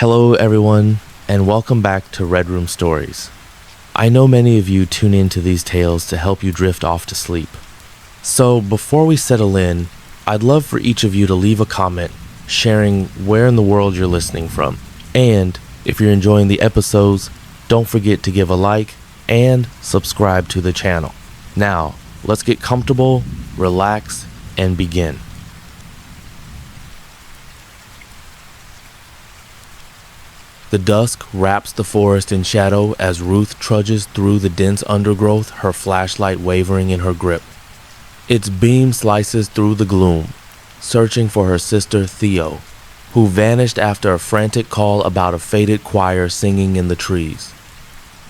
Hello, everyone, and welcome back to Red Room Stories. I know many of you tune into these tales to help you drift off to sleep. So, before we settle in, I'd love for each of you to leave a comment sharing where in the world you're listening from. And if you're enjoying the episodes, don't forget to give a like and subscribe to the channel. Now, let's get comfortable, relax, and begin. The dusk wraps the forest in shadow as Ruth trudges through the dense undergrowth, her flashlight wavering in her grip. Its beam slices through the gloom, searching for her sister Theo, who vanished after a frantic call about a faded choir singing in the trees.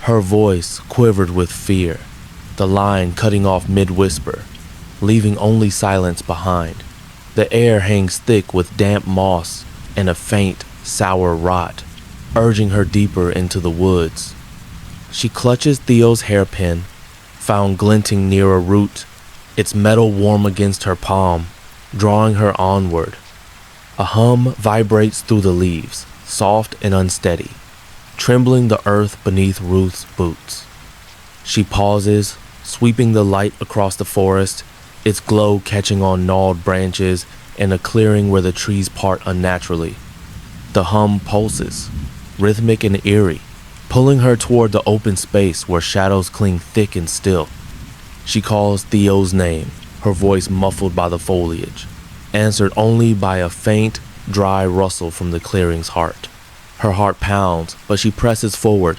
Her voice quivered with fear, the line cutting off mid-whisper, leaving only silence behind. The air hangs thick with damp moss and a faint, sour rot, urging her deeper into the woods. She clutches Theo's hairpin, found glinting near a root, its metal warm against her palm, drawing her onward. A hum vibrates through the leaves, soft and unsteady, trembling the earth beneath Ruth's boots. She pauses, sweeping the light across the forest, its glow catching on gnawed branches and a clearing where the trees part unnaturally. The hum pulses, rhythmic and eerie, pulling her toward the open space where shadows cling thick and still. She calls Theo's name, her voice muffled by the foliage, answered only by a faint, dry rustle from the clearing's heart. Her heart pounds, but she presses forward,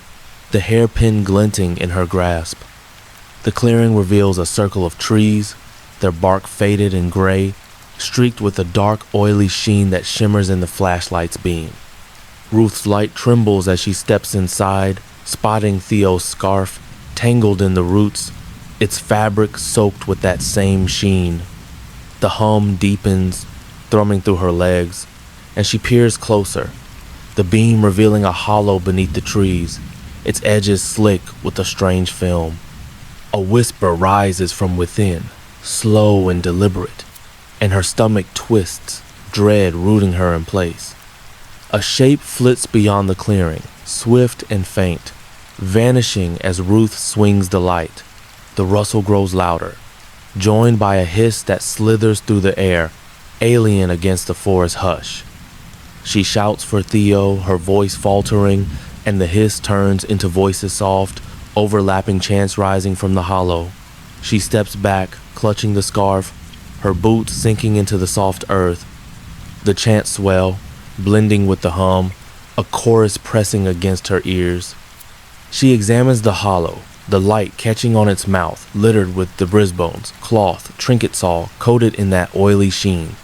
the hairpin glinting in her grasp. The clearing reveals a circle of trees, their bark faded and gray, streaked with a dark, oily sheen that shimmers in the flashlight's beam. Ruth's light trembles as she steps inside, spotting Theo's scarf, tangled in the roots, its fabric soaked with that same sheen. The hum deepens, thrumming through her legs, and she peers closer, the beam revealing a hollow beneath the trees, its edges slick with a strange film. A whisper rises from within, slow and deliberate, and her stomach twists, dread rooting her in place. A shape flits beyond the clearing, swift and faint, vanishing as Ruth swings the light. The rustle grows louder, joined by a hiss that slithers through the air, alien against the forest hush. She shouts for Theo, her voice faltering, and the hiss turns into voices soft, overlapping chants rising from the hollow. She steps back, clutching the scarf, her boots sinking into the soft earth. The chants swell, blending with the hum, a chorus pressing against her ears. She examines the hollow, the light catching on its mouth, littered with debris bones, cloth, trinket saw, coated in that oily sheen.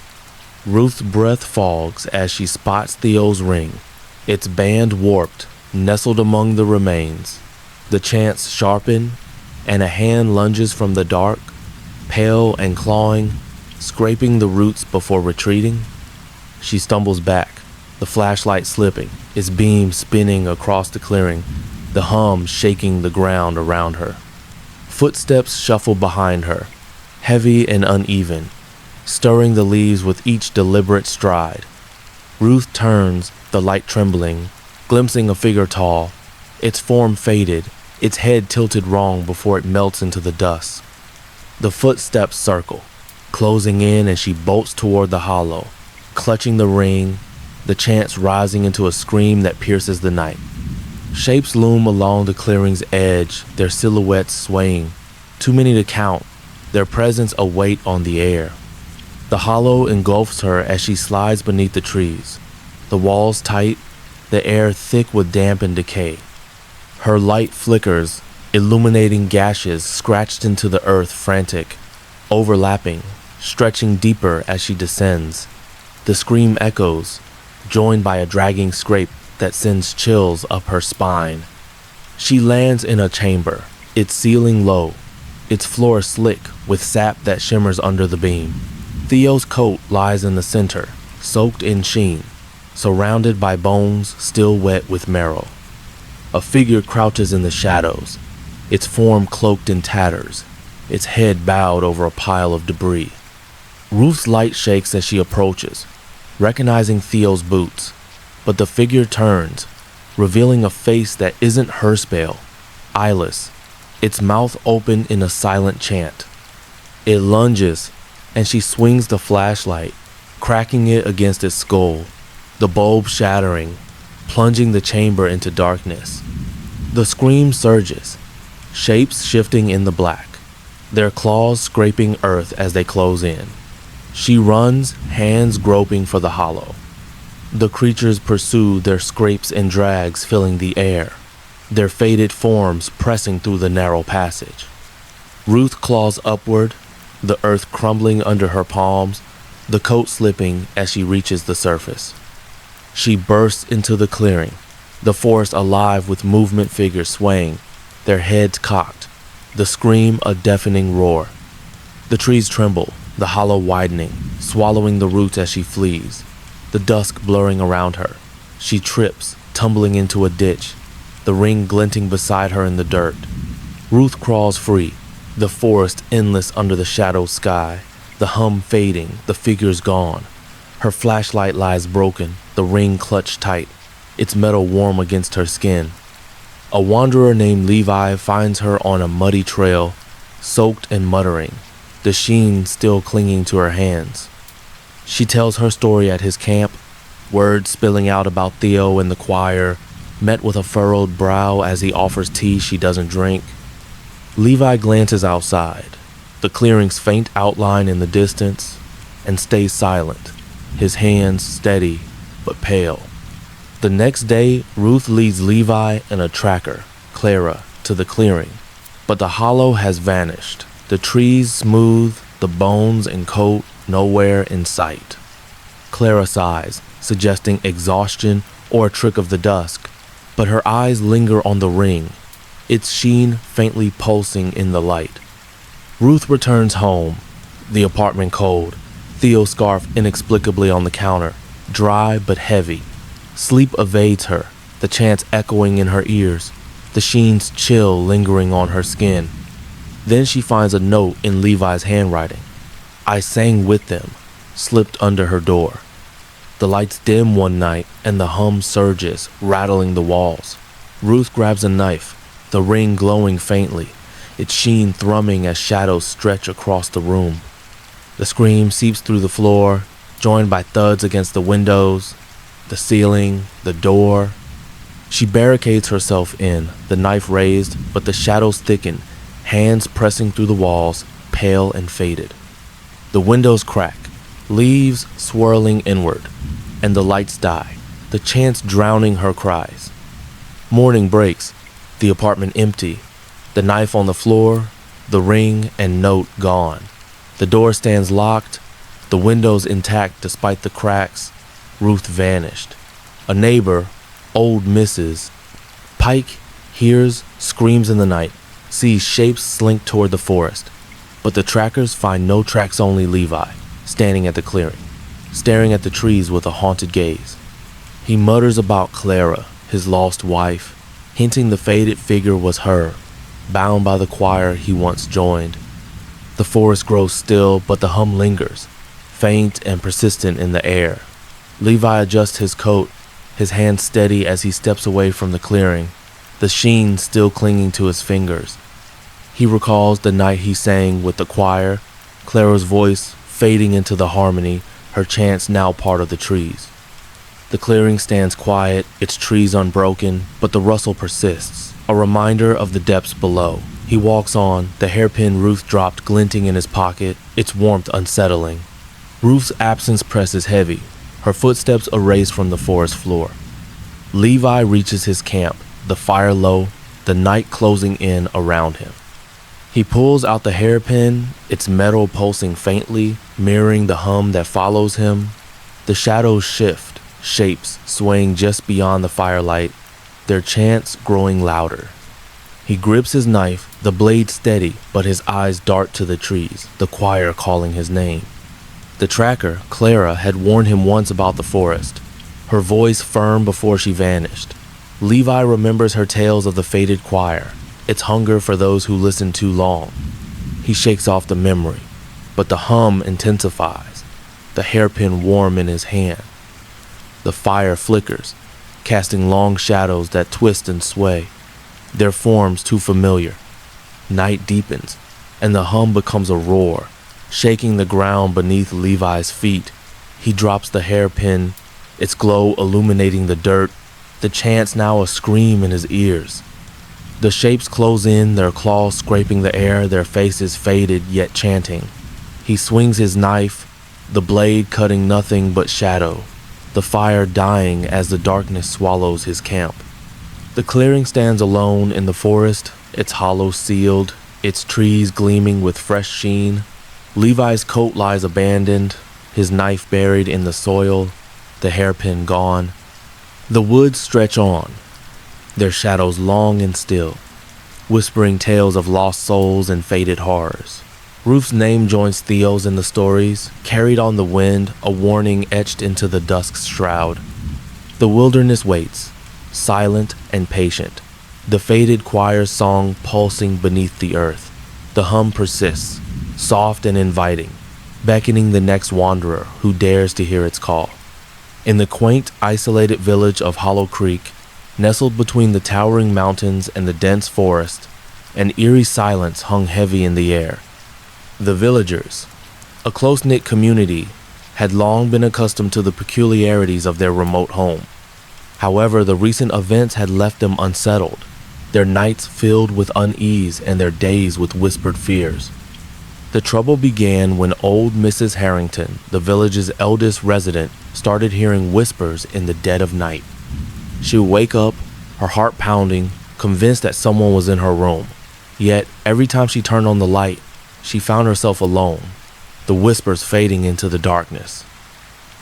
Ruth's breath fogs as she spots Theo's ring, its band warped, nestled among the remains. The chants sharpen, and a hand lunges from the dark, pale and clawing, scraping the roots before retreating. She stumbles back, the flashlight slipping, its beam spinning across the clearing, the hum shaking the ground around her. Footsteps shuffle behind her, heavy and uneven, stirring the leaves with each deliberate stride. Ruth turns, the light trembling, glimpsing a figure tall, its form faded, its head tilted wrong before it melts into the dust. The footsteps circle, closing in as she bolts toward the hollow, clutching the ring, the chants rising into a scream that pierces the night. Shapes loom along the clearing's edge, their silhouettes swaying, too many to count, their presence a weight on the air. The hollow engulfs her as she slides beneath the trees, the walls tight, the air thick with damp and decay. Her light flickers, illuminating gashes scratched into the earth frantic, overlapping, stretching deeper as she descends. The scream echoes, joined by a dragging scrape that sends chills up her spine. She lands in a chamber, its ceiling low, its floor slick with sap that shimmers under the beam. Theo's coat lies in the center, soaked in sheen, surrounded by bones still wet with marrow. A figure crouches in the shadows, its form cloaked in tatters, its head bowed over a pile of debris. Ruth's light shakes as she approaches, recognizing Theo's boots, but the figure turns, revealing a face that isn't her spell, eyeless, its mouth open in a silent chant. It lunges, and she swings the flashlight, cracking it against its skull, the bulb shattering, plunging the chamber into darkness. The scream surges, shapes shifting in the black, their claws scraping earth as they close in. She runs, hands groping for the hollow. The creatures pursue, their scrapes and drags filling the air, their faded forms pressing through the narrow passage. Ruth claws upward, the earth crumbling under her palms, the coat slipping as she reaches the surface. She bursts into the clearing, the forest alive with movement figures swaying, their heads cocked, the scream a deafening roar. The trees tremble, the hollow widening, swallowing the roots as she flees, the dusk blurring around her. She trips, tumbling into a ditch, the ring glinting beside her in the dirt. Ruth crawls free, the forest endless under the shadowed sky, the hum fading, the figures gone. Her flashlight lies broken, the ring clutched tight, its metal warm against her skin. A wanderer named Levi finds her on a muddy trail, soaked and muttering, the sheen still clinging to her hands. She tells her story at his camp, words spilling out about Theo and the choir, met with a furrowed brow as he offers tea she doesn't drink. Levi glances outside, the clearing's faint outline in the distance, and stays silent, his hands steady but pale. The next day, Ruth leads Levi and a tracker, Clara, to the clearing, but the hollow has vanished, the trees smooth, the bones and coat nowhere in sight. Clara sighs, suggesting exhaustion or a trick of the dusk, but her eyes linger on the ring, its sheen faintly pulsing in the light. Ruth returns home, the apartment cold, Theo's scarf inexplicably on the counter, dry but heavy. Sleep evades her, the chants echoing in her ears, the sheen's chill lingering on her skin. Then she finds a note in Levi's handwriting. I sang with them, slipped under her door. The lights dim one night and the hum surges, rattling the walls. Ruth grabs a knife, the ring glowing faintly, its sheen thrumming as shadows stretch across the room. The scream seeps through the floor, joined by thuds against the windows, the ceiling, the door. She barricades herself in, the knife raised, but the shadows thicken, hands pressing through the walls, pale and faded. The windows crack, leaves swirling inward, and the lights die, the chants drowning her cries. Morning breaks, the apartment empty, the knife on the floor, the ring and note gone. The door stands locked, the windows intact despite the cracks. Ruth vanished. A neighbor, old Mrs. Pike, hears, screams in the night, sees shapes slink toward the forest. But the trackers find no tracks, only Levi, standing at the clearing, staring at the trees with a haunted gaze. He mutters about Clara, his lost wife, hinting the faded figure was her, bound by the choir he once joined. The forest grows still, but the hum lingers, faint and persistent in the air. Levi adjusts his coat, his hand steady as he steps away from the clearing, the sheen still clinging to his fingers. He recalls the night he sang with the choir, Clara's voice fading into the harmony, her chants now part of the trees. The clearing stands quiet, its trees unbroken, but the rustle persists, a reminder of the depths below. He walks on, the hairpin Ruth dropped glinting in his pocket, its warmth unsettling. Ruth's absence presses heavy, her footsteps erased from the forest floor. Levi reaches his camp, the fire low, the night closing in around him. He pulls out the hairpin, its metal pulsing faintly, mirroring the hum that follows him. The shadows shift, shapes swaying just beyond the firelight, their chants growing louder. He grips his knife, the blade steady, but his eyes dart to the trees, the choir calling his name. The tracker, Clara, had warned him once about the forest, her voice firm before she vanished. Levi remembers her tales of the faded choir, its hunger for those who listened too long. He shakes off the memory, but the hum intensifies, the hairpin warm in his hand. The fire flickers, casting long shadows that twist and sway, their forms too familiar. Night deepens, and the hum becomes a roar, shaking the ground beneath Levi's feet. He drops the hairpin, its glow illuminating the dirt, the chants now a scream in his ears. The shapes close in, their claws scraping the air, their faces faded yet chanting. He swings his knife, the blade cutting nothing but shadow, the fire dying as the darkness swallows his camp. The clearing stands alone in the forest, its hollow sealed, its trees gleaming with fresh sheen. Levi's coat lies abandoned, his knife buried in the soil, the hairpin gone. The woods stretch on, their shadows long and still, whispering tales of lost souls and faded horrors. Ruth's name joins Theo's in the stories, carried on the wind, a warning etched into the dusk's shroud. The wilderness waits, silent and patient, the faded choir's song pulsing beneath the earth. The hum persists, soft and inviting, beckoning the next wanderer who dares to hear its call. In the quaint, isolated village of Hollow Creek, nestled between the towering mountains and the dense forest, an eerie silence hung heavy in the air. The villagers, a close-knit community, had long been accustomed to the peculiarities of their remote home. However, the recent events had left them unsettled, their nights filled with unease and their days with whispered fears. The trouble began when old Mrs. Harrington, the village's eldest resident, started hearing whispers in the dead of night. She would wake up, her heart pounding, convinced that someone was in her room. Yet, every time she turned on the light, she found herself alone, the whispers fading into the darkness.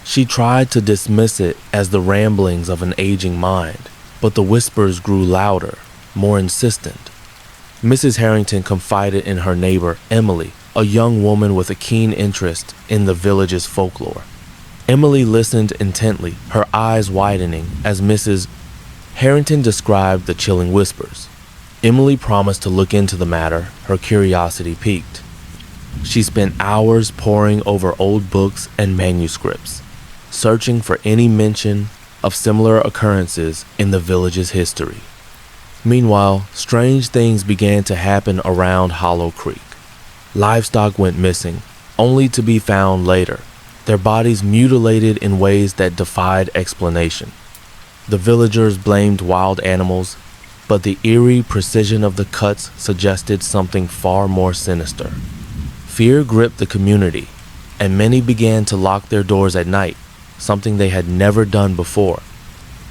She tried to dismiss it as the ramblings of an aging mind, but the whispers grew louder, more insistent. Mrs. Harrington confided in her neighbor, Emily, a young woman with a keen interest in the village's folklore. Emily listened intently, her eyes widening as Mrs. Harrington described the chilling whispers. Emily promised to look into the matter, her curiosity piqued. She spent hours poring over old books and manuscripts, searching for any mention of similar occurrences in the village's history. Meanwhile, strange things began to happen around Hollow Creek. Livestock went missing, only to be found later, their bodies mutilated in ways that defied explanation. The villagers blamed wild animals, but the eerie precision of the cuts suggested something far more sinister. Fear gripped the community, and many began to lock their doors at night, something they had never done before.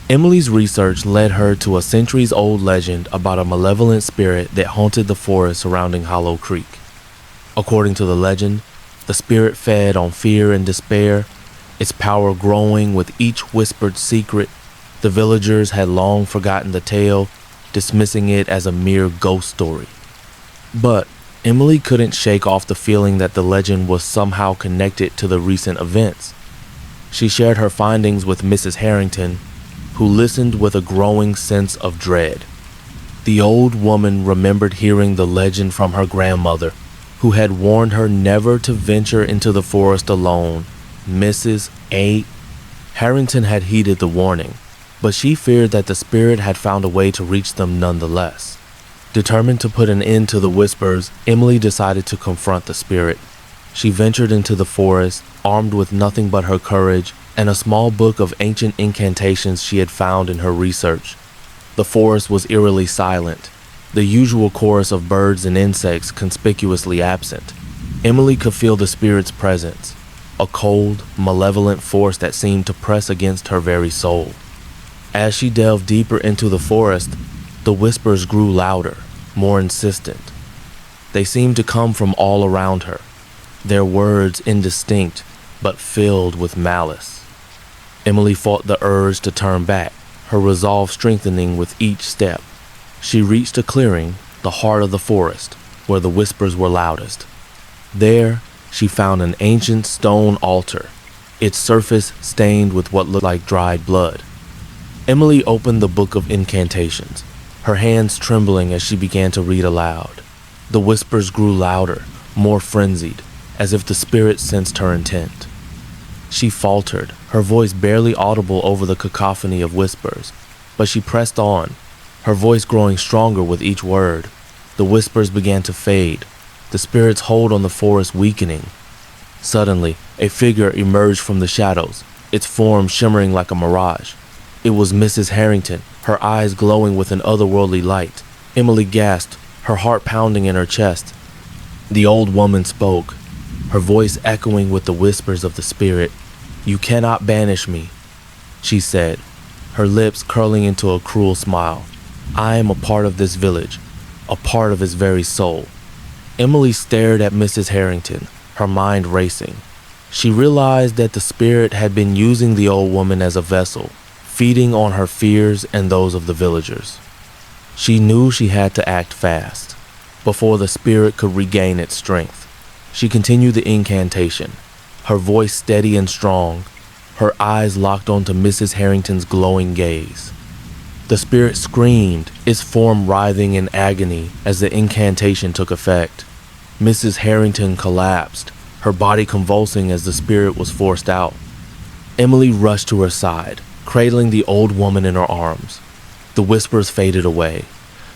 Emily's research led her to a centuries-old legend about a malevolent spirit that haunted the forest surrounding Hollow Creek. According to the legend, the spirit fed on fear and despair, its power growing with each whispered secret. The villagers had long forgotten the tale, dismissing it as a mere ghost story. But Emily couldn't shake off the feeling that the legend was somehow connected to the recent events. She shared her findings with Mrs. Harrington, who listened with a growing sense of dread. The old woman remembered hearing the legend from her grandmother, who had warned her never to venture into the forest alone. Mrs. A. Harrington had heeded the warning, but she feared that the spirit had found a way to reach them nonetheless. Determined to put an end to the whispers, Emily decided to confront the spirit. She ventured into the forest, armed with nothing but her courage and a small book of ancient incantations she had found in her research. The forest was eerily silent, the usual chorus of birds and insects conspicuously absent. Emily could feel the spirit's presence, a cold, malevolent force that seemed to press against her very soul. As she delved deeper into the forest, the whispers grew louder, more insistent. They seemed to come from all around her, their words indistinct but filled with malice. Emily fought the urge to turn back, her resolve strengthening with each step. She reached a clearing, the heart of the forest, where the whispers were loudest. There, she found an ancient stone altar, its surface stained with what looked like dried blood. Emily opened the book of incantations, her hands trembling as she began to read aloud. The whispers grew louder, more frenzied, as if the spirit sensed her intent. She faltered, her voice barely audible over the cacophony of whispers. But she pressed on, her voice growing stronger with each word. The whispers began to fade, the spirit's hold on the forest weakening. Suddenly, a figure emerged from the shadows, its form shimmering like a mirage. It was Mrs. Harrington, her eyes glowing with an otherworldly light. Emily gasped, her heart pounding in her chest. The old woman spoke, her voice echoing with the whispers of the spirit. "You cannot banish me," she said, her lips curling into a cruel smile. "I am a part of this village, a part of its very soul." Emily stared at Mrs. Harrington, her mind racing. She realized that the spirit had been using the old woman as a vessel, feeding on her fears and those of the villagers. She knew she had to act fast, before the spirit could regain its strength. She continued the incantation, her voice steady and strong, her eyes locked onto Mrs. Harrington's glowing gaze. The spirit screamed, its form writhing in agony as the incantation took effect. Mrs. Harrington collapsed, her body convulsing as the spirit was forced out. Emily rushed to her side, cradling the old woman in her arms. The whispers faded away,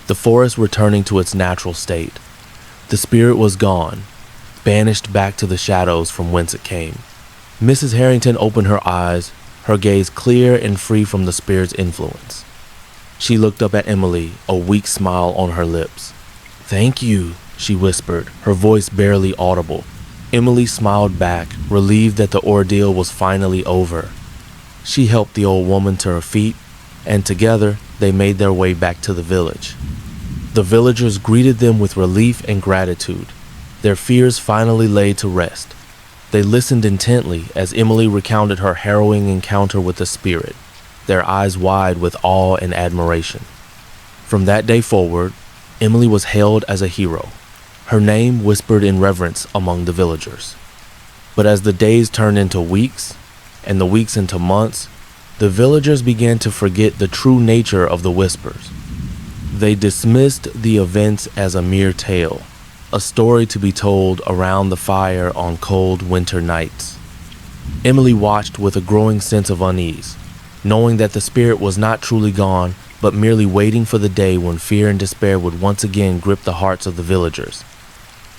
the forest returning to its natural state. The spirit was gone, banished back to the shadows from whence it came. Mrs. Harrington opened her eyes, her gaze clear and free from the spirit's influence. She looked up at Emily, a weak smile on her lips. "Thank you," she whispered, her voice barely audible. Emily smiled back, relieved that the ordeal was finally over. She helped the old woman to her feet, and together they made their way back to the village. The villagers greeted them with relief and gratitude. Their fears finally laid to rest. They listened intently as Emily recounted her harrowing encounter with the spirit, their eyes wide with awe and admiration. From that day forward, Emily was hailed as a hero, her name whispered in reverence among the villagers. But as the days turned into weeks, and the weeks into months, the villagers began to forget the true nature of the whispers. They dismissed the events as a mere tale, a story to be told around the fire on cold winter nights. Emily watched with a growing sense of unease, knowing that the spirit was not truly gone, but merely waiting for the day when fear and despair would once again grip the hearts of the villagers.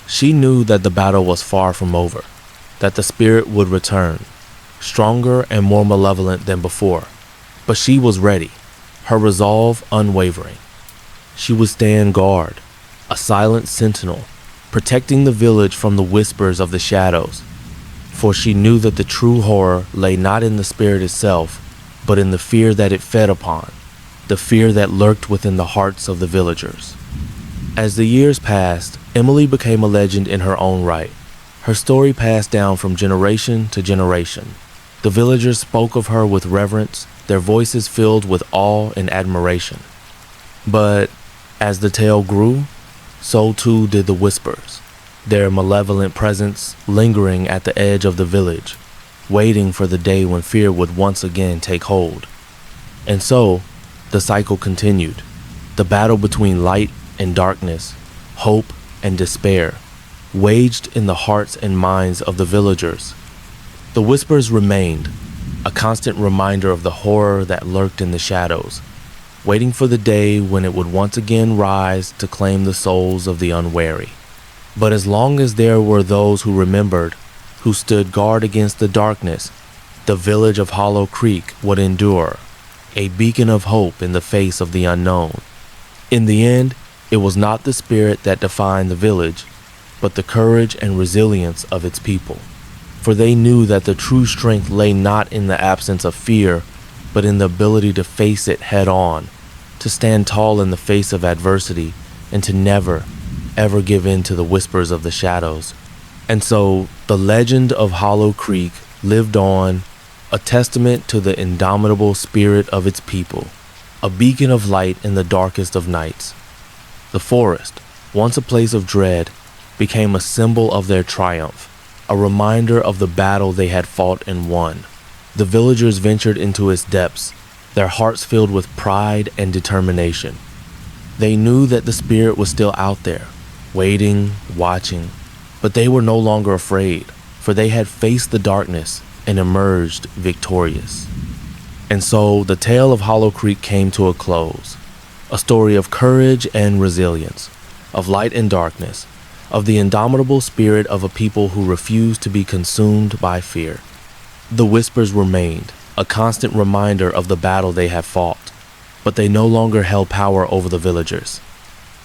She knew that the battle was far from over, that the spirit would return, stronger and more malevolent than before. But she was ready, her resolve unwavering. She would stand guard, a silent sentinel, protecting the village from the whispers of the shadows. For she knew that the true horror lay not in the spirit itself, but in the fear that it fed upon, the fear that lurked within the hearts of the villagers. As the years passed, Emily became a legend in her own right. Her story passed down from generation to generation. The villagers spoke of her with reverence, their voices filled with awe and admiration. But as the tale grew, so too did the whispers, their malevolent presence lingering at the edge of the village, waiting for the day when fear would once again take hold. And so, the cycle continued, the battle between light and darkness, hope and despair, waged in the hearts and minds of the villagers. The whispers remained, a constant reminder of the horror that lurked in the shadows, waiting for the day when it would once again rise to claim the souls of the unwary. But as long as there were those who remembered, who stood guard against the darkness, the village of Hollow Creek would endure, a beacon of hope in the face of the unknown. In the end, it was not the spirit that defined the village, but the courage and resilience of its people. For they knew that the true strength lay not in the absence of fear, but in the ability to face it head on, to stand tall in the face of adversity, and to never, ever give in to the whispers of the shadows. And so, the legend of Hollow Creek lived on, a testament to the indomitable spirit of its people, a beacon of light in the darkest of nights. The forest, once a place of dread, became a symbol of their triumph, a reminder of the battle they had fought and won. The villagers ventured into its depths, their hearts filled with pride and determination. They knew that the spirit was still out there, waiting, watching, but they were no longer afraid, for they had faced the darkness and emerged victorious. And so the tale of Hollow Creek came to a close, a story of courage and resilience, of light and darkness, of the indomitable spirit of a people who refused to be consumed by fear. The whispers remained, a constant reminder of the battle they had fought, but they no longer held power over the villagers.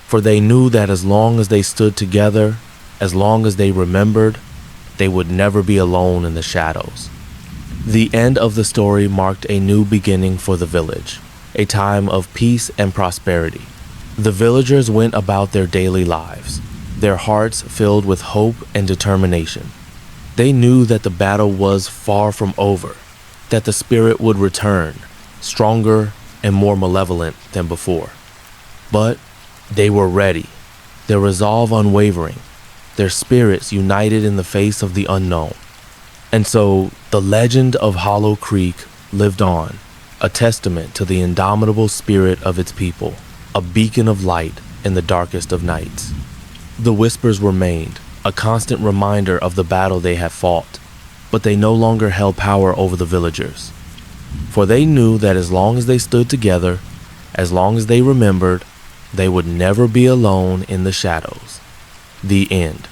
For they knew that as long as they stood together, as long as they remembered, they would never be alone in the shadows. The end of the story marked a new beginning for the village, a time of peace and prosperity. The villagers went about their daily lives, their hearts filled with hope and determination. They knew that the battle was far from over, that the spirit would return, stronger and more malevolent than before. But they were ready, their resolve unwavering, their spirits united in the face of the unknown. And so the legend of Hollow Creek lived on, a testament to the indomitable spirit of its people, a beacon of light in the darkest of nights. The whispers remained, a constant reminder of the battle they had fought, but they no longer held power over the villagers. For they knew that as long as they stood together, as long as they remembered, they would never be alone in the shadows. The end.